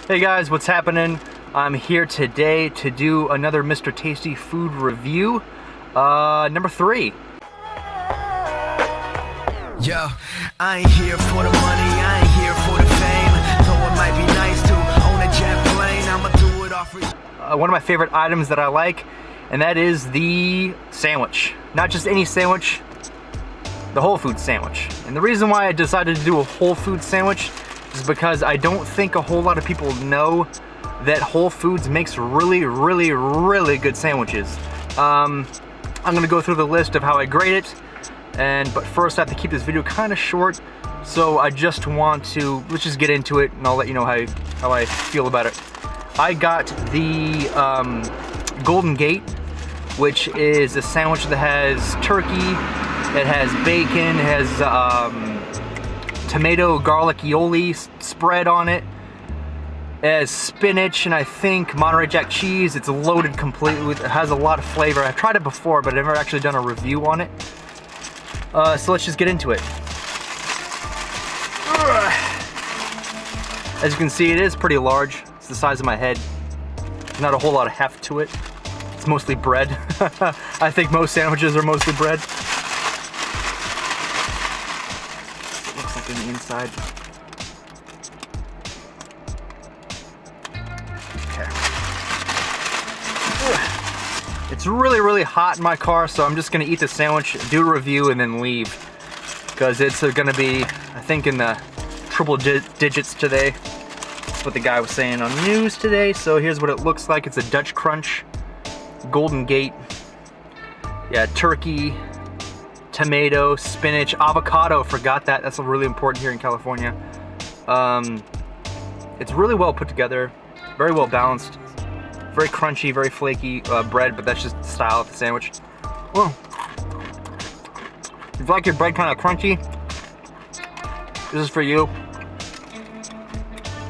Hey guys, what's happening? I'm here today to do another Mr. Tasty food review, number 3. Yo, I ain't here for the money, I ain't here for the fame. Though it might be nice to own a jet plane, I'ma do it all for you. One of my favorite items that I like, and that is the sandwich. Not just any sandwich, the Wholefoods sandwich. And the reason why I decided to do a Wholefoods sandwich is because I don't think a whole lot of people know that Wholefoods makes really good sandwiches. I'm gonna go through the list of how I grade it, but first I have to keep this video kind of short, so I just want to, let's just get into it and I'll let you know how I feel about it. I got the Golden Gate, which is a sandwich that has turkey, it has bacon, it has tomato garlic aioli spread on it. It has spinach and I think Monterey Jack cheese. It's loaded completely with, it has a lot of flavor. I've tried it before, but I've never actually done a review on it. So let's just get into it. As you can see, it is pretty large. It's the size of my head. Not a whole lot of heft to it. It's mostly bread. I think most sandwiches are mostly bread. Looks like on the inside. Okay. It's really hot in my car, so I'm just gonna eat the sandwich, do a review, and then leave. Because it's gonna be, I think, in the triple digits today. That's what the guy was saying on the news today. So here's what it looks like. It's a Dutch Crunch, Golden Gate. Yeah, turkey, tomato, spinach, avocado, forgot that. That's really important here in California. It's really well put together, very well balanced, very crunchy, very flaky bread, but that's just the style of the sandwich. Well, if you like your bread kind of crunchy, this is for you.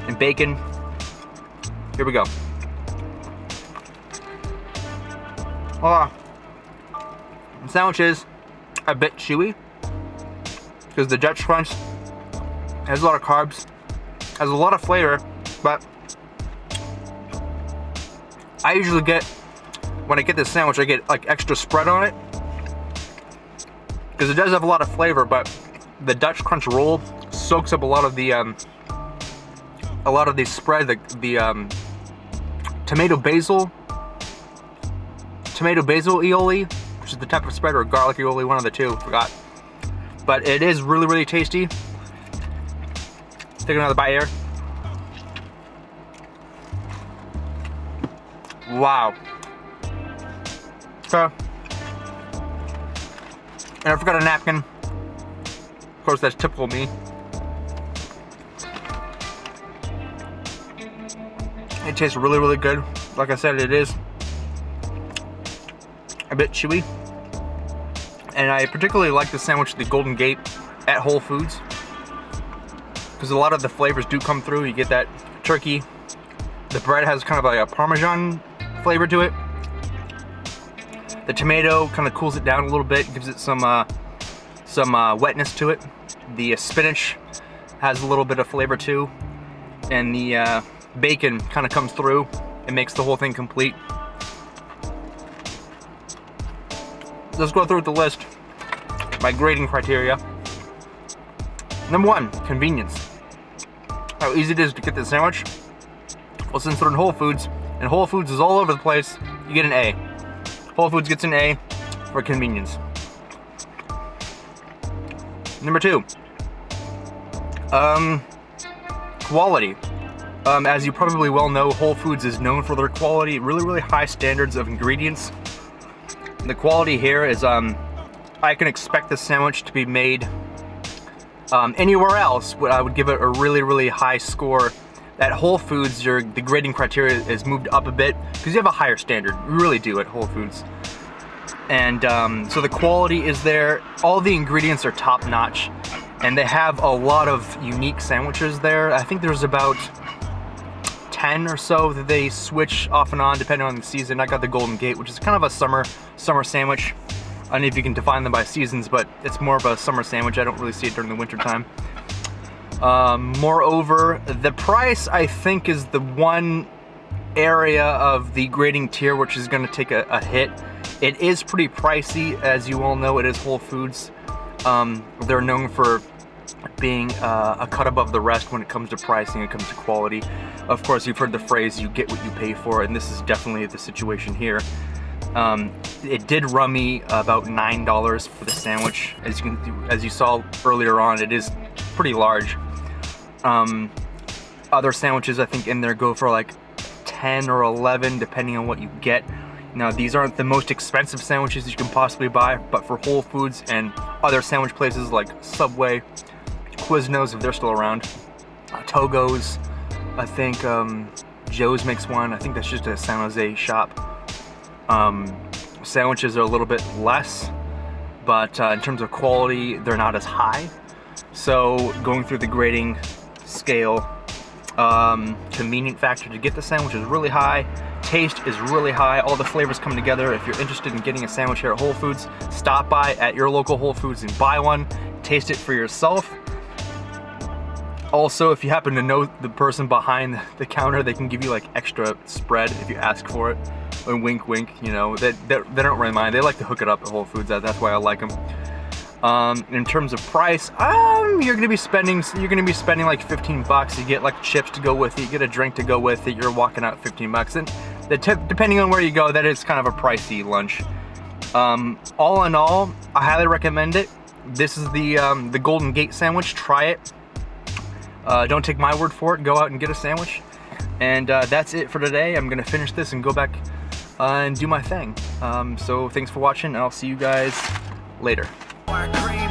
And bacon, here we go. The sandwich is a bit chewy because the Dutch Crunch has a lot of carbs, has a lot of flavor, but I usually get, when I get this sandwich, I get like extra spread on it because it does have a lot of flavor, but the Dutch Crunch roll soaks up a lot of the spread, the tomato basil aioli, which is the type of spread, or garlic aioli, one of the two, forgot. But it is really tasty. Let's take another bite here. Wow. Okay. And I forgot a napkin. Of course, that's typical of me. It tastes really good. Like I said, it is a bit chewy. And I particularly like the sandwich, the Golden Gate, at Wholefoods, because a lot of the flavors do come through. You get that turkey. The bread has kind of like a Parmesan flavor to it. The tomato kind of cools it down a little bit, gives it some wetness to it. The spinach has a little bit of flavor too, and the bacon kind of comes through and makes the whole thing complete. Let's go through the list. My grading criteria. Number 1, convenience. How easy it is to get this sandwich. Well, since they're in Wholefoods, and Wholefoods is all over the place, you get an A. Wholefoods gets an A for convenience. Number 2, quality. As you probably well know, Wholefoods is known for their quality, really high standards of ingredients. The quality here is, I can expect this sandwich to be made anywhere else, but I would give it a really high score. At Wholefoods, the grading criteria is moved up a bit because you have a higher standard. You really do at Wholefoods. And so the quality is there. All the ingredients are top notch, and they have a lot of unique sandwiches there. I think there's about 10 or so that they switch off and on depending on the season. I got the Golden Gate, which is kind of a summer sandwich. I don't know if you can define them by seasons, but it's more of a summer sandwich. I don't really see it during the winter time. Moreover, the price, I think, is the one area of the grading tier which is going to take a hit. It is pretty pricey, as you all know. It is Whole Foods. They're known for being a cut above the rest when it comes to pricing, it comes to quality. Of course, you've heard the phrase, you get what you pay for, and this is definitely the situation here. It did run me about $9 for the sandwich. As you saw earlier on, it is pretty large. Other sandwiches, I think, in there go for like 10 or 11, depending on what you get. Now, these aren't the most expensive sandwiches you can possibly buy, but for Whole Foods and other sandwich places like Subway, Quiznos, if they're still around, Togo's, I think Joe's makes one. I think that's just a San Jose shop. Sandwiches are a little bit less, but in terms of quality, they're not as high. So going through the grading scale, convenient factor to get the sandwich is really high. Taste is really high. All the flavors come together. If you're interested in getting a sandwich here at Whole Foods, stop by at your local Whole Foods and buy one. Taste it for yourself. Also, if you happen to know the person behind the counter, they can give you like extra spread if you ask for it. Or wink, wink. You know, they don't really mind. They like to hook it up at Whole Foods. That's why I like them. In terms of price, you're gonna be spending like 15 bucks. You get like chips to go with it, you get a drink to go with it, you're walking out 15 bucks. And depending on where you go, that is kind of a pricey lunch. All in all, I highly recommend it. This is the Golden Gate sandwich. Try it. Don't take my word for it. Go out and get a sandwich. And that's it for today. I'm gonna finish this and go back and do my thing. So thanks for watching, and I'll see you guys later. Cream,